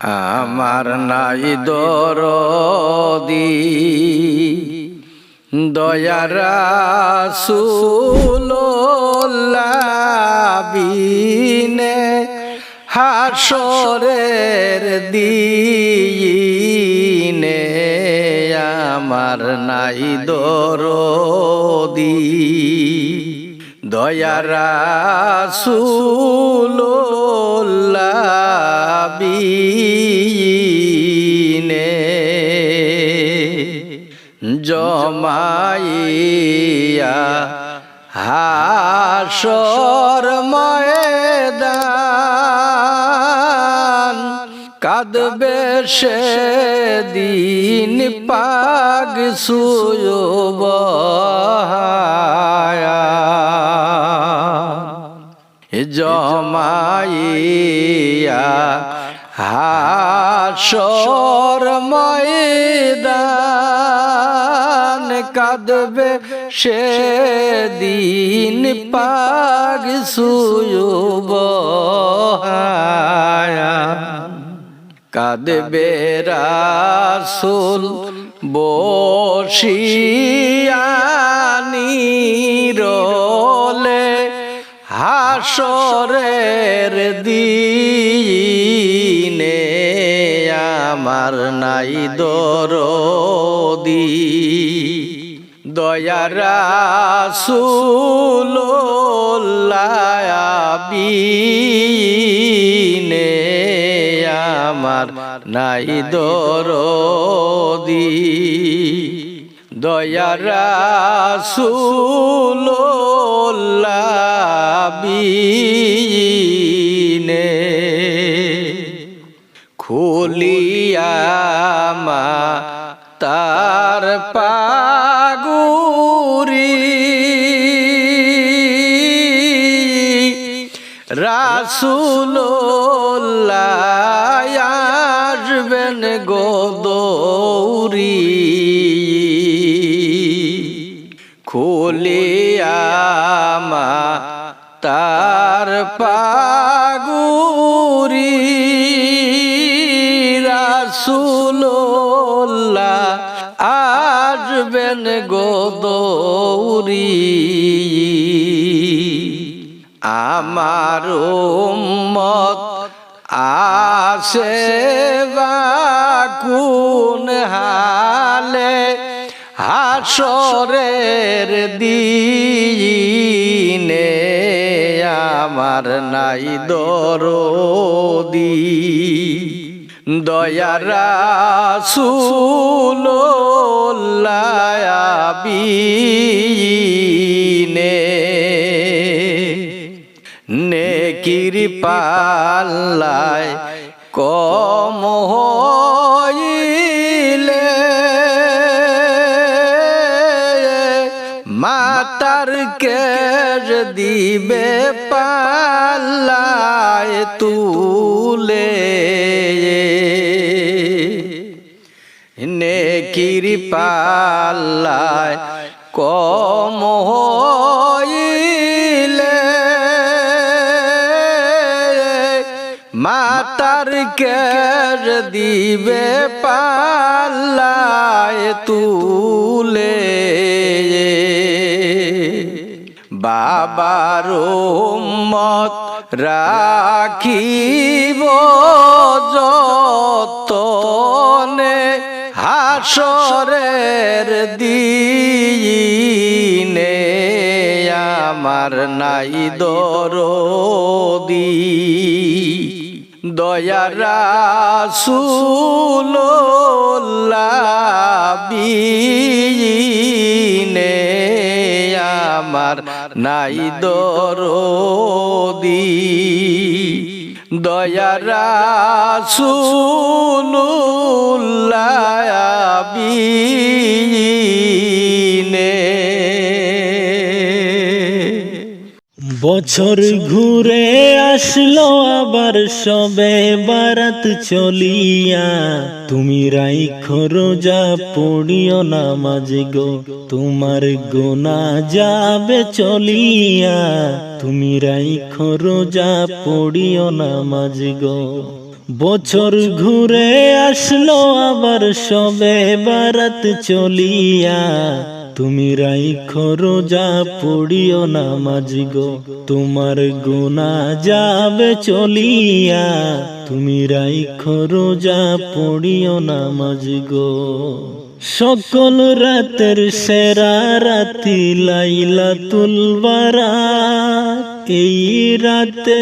আমার নাই দরদি দয়ার রাসূলুল্লাহ বিনে হাসরের দিনে আমার নাই দরদি দয়ার রাসূলুল্লাহ বিনে জমাইয়া হাসর ময়দান কাঁদবে সেদিন পাগ সুয়ুবহায়া জমাইয়া হাসর ময়দান কাঁদবে সেদিন পাগ সুয়ুবহায়া কাঁদবে রাসূল বসিয়া নীরলে হাসরের দিনে আমার নাই দরদি দয়ার রাসূলুল্লাহ বিনে আমার নাই দরদি দয়ার রাসূলুল্লাহ বিনে খুলিয়া মা তার পাগুরি রাসূলুল্লাহ আসবেন গো দৌড়ি খুলিয়া মা তার পাগুরি রাসূলুল্লাহ আসবেন গো দৌড়ি আমার উম্মত আসে কোন হালে হাসরের দিনে আমার নাই দরদি দয়ার রাসূলুল্লাহ বিনে নেকির পাল্লায় কম হইলে মাতার কের দিবে পাল্লায় তুলে নেকির পাল্লায় কম হইলে মাতার কের দিবে পাল্লায় তুলে বাবার উম্মত রাখিব যতনে হাসরের দিনে আমার নাই দরদি দয়ার রাসূলুল্লাহ বিনে আমার নাই দরদি দয়ার রাসূলুল্লাহ বিনে বছর ঘুরে আসলো আবার সবে বারাত চলিয়া, তুমি রাইখো রোজা পড়িও নামাজ গো, তোমার গুনাহ যাবে চলিয়া, তুমি রাইখো রোজা পড়িও নামাজ গো। বছর ঘুরে আসলো আবার সবে বারাত চলিয়া, তুমি রাইখো রোজা পড়িও নামাজ গো, তোমার গুনাহ যাবে চলিয়া, তুমি রাইখো রোজা পড়িও নামাজ গো। সকল রাতের সেরা রাতি লাইলাতুল বারাত, এই রাতে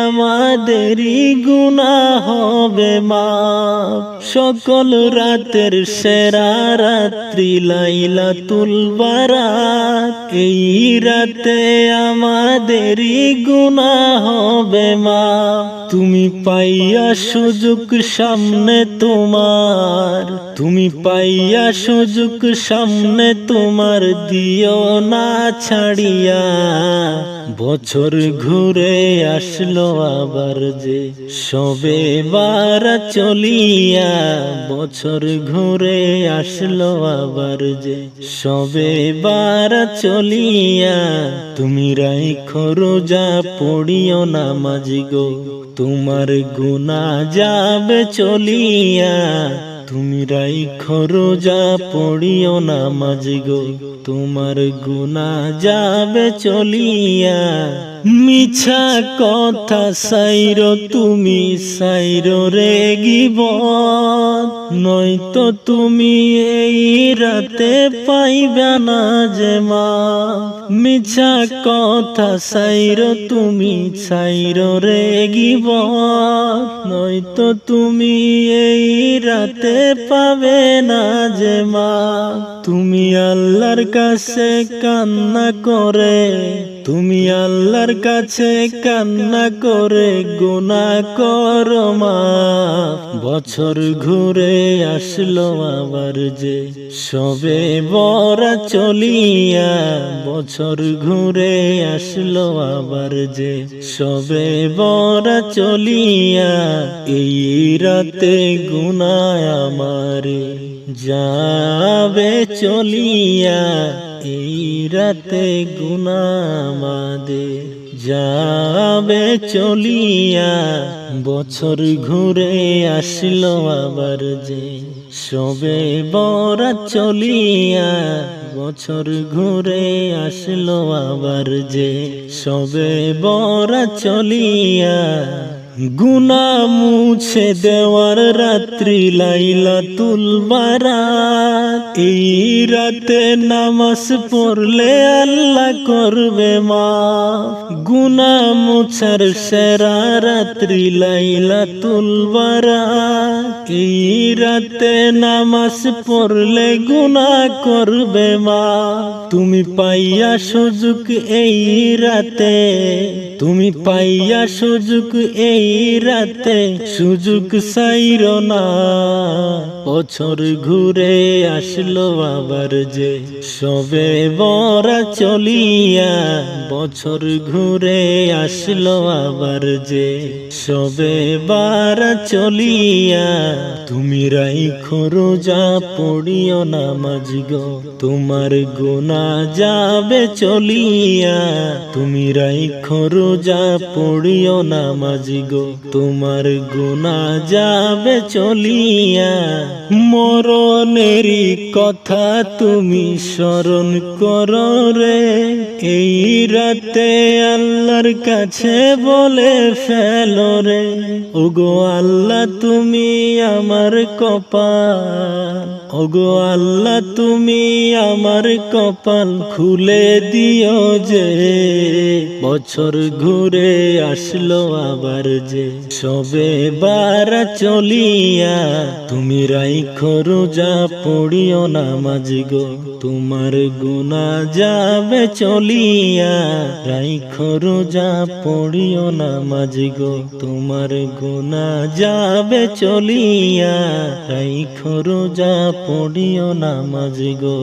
আমাদেরই গুনাহ হবে মাফ। সকল রাতের সেরা রাত্রি লাইলাতুল বারাত, এই রাতে আমাদেরই গুনাহ হবে মাফ। তুমি পাইয়া সুযোগ সামনে তোমার, তুমি পাইয়া সুযোগ সামনে তোমার, দিও না ছাড়িয়া। বছর ঘুরে আসলো আবার যে সবে বারাত চলিয়া, বছর ঘুরে আসলো আবার যে সবে বারাত চলিয়া, তুমি রাইখো রোজা পড়িও নামাজ গো, তোমার গুনাহ যাবে চলিয়া, তুমি রাইখো রোজা পড়িও নামাজ গো, তোমার গুনাহ যাবে চলিয়া। মিছা কথা সাইরো তুমি সাইরো রে গীবত, নয়তো তুমি এই রাতে পাইবে না যে মাফ। মিছা কথা সাইরো তুমি সাইরো রে গীবত, নয়তো তুমি এই রাতে পাবে না যে মাফ। তুমি আল্লাহর কাছে কান্না করে, তুমি আল্লাহর কাছে কান্না করে গুনাহ করো মাফ। বছর ঘুরে আসলো আবার যে সবে বরাত চলিয়া, বছর ঘুরে আসলো আবার যে সবে বরাত চলিয়া, এই রাতে গুনাহ আমারে যাবে চলিয়া, এই রাতে গুনাহ আমাদের যাবে চলিয়া। বছর ঘুরে আসলো আবার যে সবে বরাত চলিয়া, বছর ঘুরে আসলো আবার যে সবে বরাত চলিয়া। গুনাহ মুছে দেওয়ার রাত্রি লাইলাতুল বারাত, এই রাতে নামাজ পড়লে আল্লাহ করবে মাফ। গুনাহ মুছার সেরা রাত্রি লাইলাতুল বারাত, এই রাতে নামাজ পড়লে গুনাহ করবে মাফ। তুমি পাইয়া সুযোগ এই রাতে, তুমি পাইয়া সুযোগ এই রাতে, সুযোগ সাইরো না। বছর ঘুরে আসলো আবার যে সবে বরাত চলিয়া, বছর ঘুরে আসলো আবার যে সবে বারাত চলিয়া, তুমি রাইখো রোজা পড়িও নামাজ গো, তোমার গুনাহ যাবে চলিয়া, তুমি রাইখো রোজা পড়িও নামাজ গো, তোমার গুনাহ যাবে চলিয়া। মরণেরই কথা তুমি স্মরণ করো রে, এই রাতে আল্লাহর কাছে বলে ফেলো রে, ওগো আল্লাহ তুমি আমার কপাল, ওগো আল্লাহ তুমি আমার কপাল খুলে দিও যে। বছর ঘুরে আসলো আবার যে সবে বারাত চলিয়া, তুমি রাইখো রোজা পড়িও নামাজ গো, তোমার গুনাহ যাবে চলিয়া, রাইখো রোজা পড়িও নামাজ গো, তোমার গুনাহ যাবে চলিয়া, রাইখো রোজা পড়িও নামাজ গো।